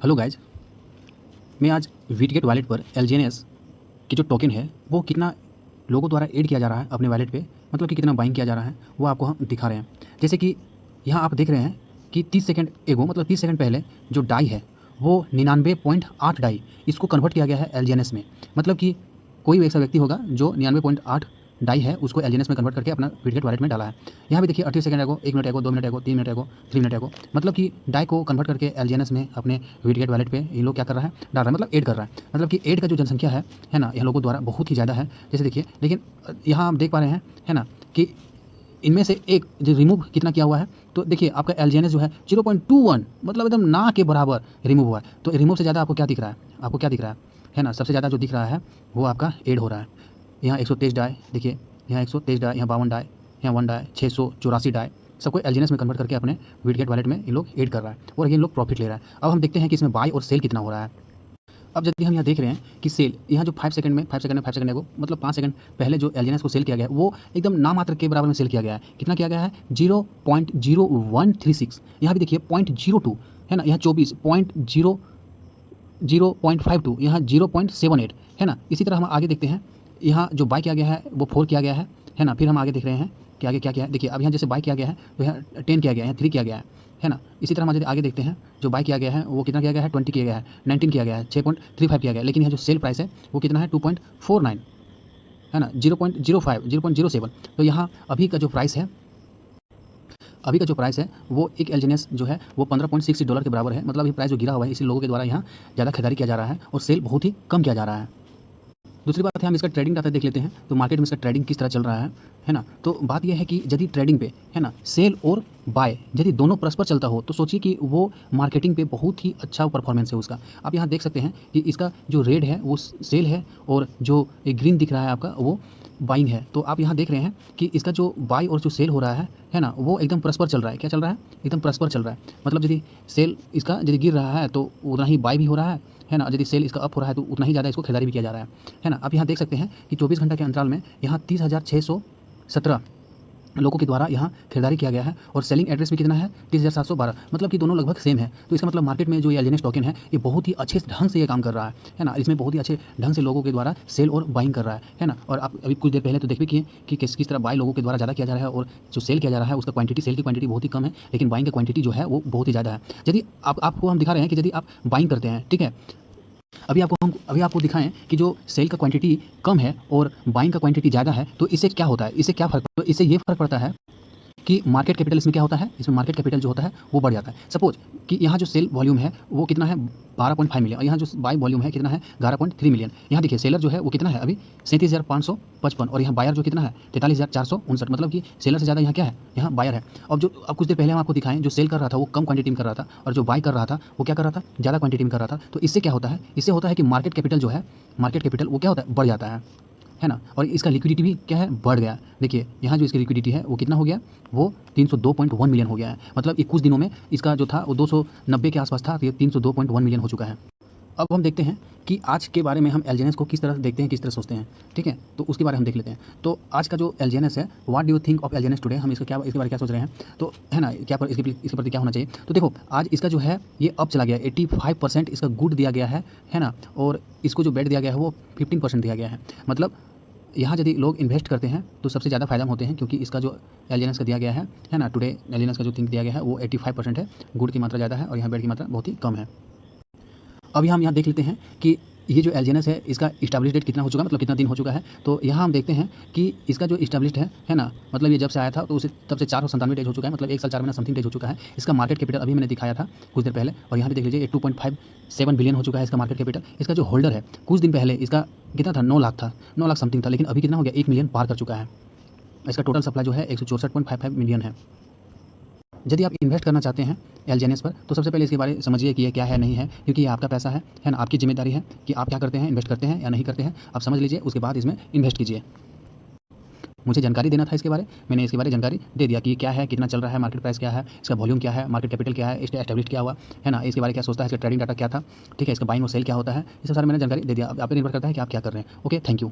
Hello guys, मैं आज वीटगेट wallet पर एलजीएनएस की जो टोकन है वो कितना लोगों द्वारा ऐड किया जा रहा है अपने वॉलेट पे, मतलब कि कितना बाइंग किया जा रहा है वो आपको हम दिखा रहे हैं। जैसे कि यहाँ आप देख रहे हैं कि 30 सेकंड एगो, मतलब 30 सेकंड पहले जो डाई है वो 99.8 डाई इसको कन्वर्ट किया गया है एलजीएनएस में। मतलब कि कोई ऐसा व्यक्ति होगा जो 99.8 डाई है उसको एलजीएनएस में कन्वर्ट करके अपना वीटगेट वॉलेट में डाला है। यहाँ भी देखिए 38 सेकंड एगो, 1 मिनट एगो, 2 मिनट एगो, 3 मिनट एगो, 3 मिनट एगो, मतलब कि डाई को कन्वर्ट करके एलजीएनएस में अपने वीटगेट वॉलेट पे ये लोग क्या कर रहा है, डाल रहा है, मतलब ऐड कर रहा है। मतलब कि ऐड का जो जनसंख्या है ना, यह लोगों द्वारा बहुत ही ज़्यादा है। जैसे देखिए, लेकिन यहाँ आप देख पा रहे हैं है ना कि इनमें से एक जो रिमूव कितना किया हुआ है, तो देखिए आपका एलजीएनएस जो है 0.21, मतलब एकदम ना के बराबर रिमूव हुआ है। तो रिमूव से ज़्यादा आपको क्या दिख रहा है, आपको क्या दिख रहा है ना, सबसे ज़्यादा जो दिख रहा है वो आपका ऐड हो रहा है। यहाँ 123 डाई, देखिए यहाँ 123 डाई, यहाँ 52 डाई, यहाँ 1 डाई, 684 डाई, सबको एलजीएनएस में कन्वर्ट करके अपने वीटगेट वॉलेट में ये लोग ऐड कर रहा है और ये लोग प्रॉफिट ले रहा है। अब हम देखते हैं कि इसमें बाय और सेल कितना हो रहा है। अब यदि हम यहाँ देख रहे हैं कि सेल यहाँ जो 5 सेकंड में 5 सेकंड है वो, मतलब 5 सेकंड पहले जो एलजीएनएस को सेल किया गया है वो एकदम नामात्र के बराबर में सेल किया गया है। कितना किया गया है, 0.0136। यहाँ भी देखिए 0.02 है ना, यहाँ 0.52, यहाँ 0.78 है ना। इसी तरह हम आगे देखते हैं, यहाँ जो बाय किया गया है वो 4 किया गया है ना। फिर हम आगे देख रहे हैं कि आगे क्या किया है। देखिए अब यहाँ जैसे बाय किया गया है तो यहाँ 10 किया गया है, 3 किया गया है ना। इसी तरह हम आगे देखते हैं, जो बाय किया गया है वो कितना किया गया है, 20 किया गया है, 19 किया गया है, 6.35 किया गया है। लेकिन यहाँ जो सेल प्राइस है वो कितना है, 2.49 है ना, 0.05, 0.07। तो यहाँ अभी का जो प्राइस है वो एक एलजीएनएस जो है वो $15.60 के बराबर है। मतलब अभी प्राइस जो गिरा हुआ है इसी लोगों के द्वारा यहाँ ज़्यादा खरीदारी किया जा रहा है और सेल बहुत ही कम किया जा रहा है। दूसरी बात है, हम इसका ट्रेडिंग डाटा देख लेते हैं तो मार्केट में इसका ट्रेडिंग किस तरह चल रहा है ना। तो बात यह है कि यदि ट्रेडिंग पे है ना सेल और बाय यदि दोनों परस्पर चलता हो तो सोचिए कि वो मार्केटिंग पे बहुत ही अच्छा परफॉर्मेंस है उसका। आप यहाँ देख सकते हैं कि इसका जो रेड है वो सेल है और जो ग्रीन दिख रहा है आपका वो बाइंग है। तो आप यहाँ देख रहे हैं कि इसका जो बाय और जो सेल हो रहा है ना, वो एकदम परस्पर चल रहा है। क्या चल रहा है, एकदम परस्पर चल रहा है। मतलब यदि सेल इसका यदि गिर रहा है तो उतना ही बाय भी हो रहा है ना, यदि सेल इसका अप हो रहा है तो उतना ही ज़्यादा इसको खरीदारी भी किया जा रहा है ना। आप यहाँ देख सकते हैं कि 24 घंटा के अंतराल में यहाँ 30,617 लोगों के द्वारा यहाँ खरीदारी किया गया है और सेलिंग एड्रेस भी कितना है, 30,712। मतलब कि दोनों लगभग सेम है। तो इसका मतलब मार्केट में जो ये एलजीएनएस टोकन है ये बहुत ही अच्छे ढंग से ये काम कर रहा है ना। इसमें बहुत ही अच्छे ढंग से लोगों के द्वारा सेल और बाइंग कर रहा है ना। और आप अभी कुछ देर पहले तो देख भी किए कि किस तरह बाय लोगों के द्वारा ज़्यादा किया जा रहा है और जो सेल किया जा रहा है उसका क्वांटिटी, सेल की क्वांटिटी बहुत ही कम है लेकिन बाइंग की क्वांटिटी जो है वो बहुत ही ज़्यादा है। यदि आपको हम दिखा रहे हैं कि यदि आप बाइंग करते हैं, ठीक है, अभी आपको दिखाएं कि जो सेल का क्वांटिटी कम है और बाइंग का क्वांटिटी ज़्यादा है तो इससे क्या होता है, इससे क्या फ़र्क, तो इससे ये फ़र्क पड़ता है कि मार्केट कैपिटल इसमें क्या होता है, इसमें मार्केट कैपिटल जो होता है वो बढ़ जाता है। सपोज कि यहाँ जो सेल वॉल्यूम है वो कितना है, 12.5 मिलियन, और यहाँ जो बाय वॉल्यूम है कितना है, 11.3 मिलियन। यहाँ देखिए सेलर जो है वो कितना है अभी 37,555 और यहाँ बायर जो कितना है 43,459। मतलब कि सेलर से ज़्यादा यहाँ क्या है, यहाँ बायर है। अब कुछ देर पहले हम आपको दिखाएं जो सेल कर रहा था वो कम क्वांटिटी में कर रहा था और जो बाय कर रहा था वो क्या कर रहा था, ज़्यादा क्वांटिटी में कर रहा था। तो इससे क्या होता है, इससे होता है कि मार्केट कैपिटल जो है, मार्केट कैपिटल वो क्या होता है, बढ़ जाता है ना। और इसका लिक्विडिटी भी क्या है, बढ़ गया। देखिए यहाँ जो इसकी लिक्विडिटी है वो कितना हो गया, वो 302.1 मिलियन हो गया है। मतलब कुछ दिनों में इसका जो था वो 290 के आसपास था, तो ये 302.1 मिलियन हो चुका है। अब हम देखते हैं कि आज के बारे में हम एलजीएनएस को किस तरह देखते हैं, किस तरह सोचते हैं, ठीक है। तो उसके बारे में हम देख लेते हैं। तो आज का जो एलजीएनएस है, what do you think of एलजीएनएस today, हम इसके बारे में क्या सोच रहे हैं, तो है ना, क्या पर इसके प्रति क्या होना चाहिए। तो देखो आज इसका जो है ये अप चला गया, 85% इसका गुड दिया गया है ना। और इसको जो बेड दिया गया है वो 15% दिया गया है। मतलब यहाँ यदि लोग इन्वेस्ट करते हैं तो सबसे ज़्यादा फायदा होते हैं, क्योंकि इसका जो एलजीएनएस का दिया गया है ना, टुडे एलजीएनएस का जो थिंक दिया गया है वो 85% है, गुड की मात्रा ज़्यादा है और यहाँ बेड की मात्रा बहुत ही कम है। अभी हम यहाँ देख लेते हैं कि ये जो एलजीएनएस है इसका इस्टेब्लिश डेट कितना हो चुका है, मतलब कितना दिन हो चुका है। तो यहाँ हम देखते हैं कि इसका जो इस्टेब्लिश्ड है ना, मतलब ये जब से आया था तो उसे तब से 497 डेज हो चुका है, मतलब 1 साल 4 महीना समथिंग डेज हो चुका है। इसका मार्केट कैपिटल अभी मैंने दिखाया था कुछ देर पहले, और यहाँ पे देख लीजिए 2.57 बिलियन हो चुका है इसका मार्केट कैपिटल। इसका जो होल्डर है कुछ दिन पहले इसका कितना था, 9 लाख था, 9 लाख समथिंग था, लेकिन अभी कितना हो गया, 1 मिलियन पार कर चुका है। इसका टोटल सप्लाई जो है 164.55 मिलियन है। यदि आप इन्वेस्ट करना चाहते हैं एलजीएनएस पर तो सबसे पहले इसके बारे में समझिए कि ये क्या है, नहीं है, क्योंकि ये आपका पैसा है ना। आपकी जिम्मेदारी है कि आप क्या करते हैं, इन्वेस्ट करते हैं या नहीं करते हैं। आप समझ लीजिए, उसके बाद इसमें इन्वेस्ट कीजिए। मुझे जानकारी देना था इसके बारे, मैंने इसके बारे में जानकारी दे दिया कि क्या है, कितना चल रहा है, मार्केट प्राइस क्या है, इसका वॉल्यूम क्या है, मार्केट कैपिटल क्या है, इसका एस्टेब्लिश क्या हुआ है ना, इसके बारे में क्या सोचता है, इसका ट्रेडिंग डाटा क्या था, ठीक है, इसका बाइंग और सेल क्या होता है, ये सब सारी मैंने जानकारी दे दिया। अब आप पे निर्भर करता है कि आप क्या कर रहे हैं। Okay, thank you.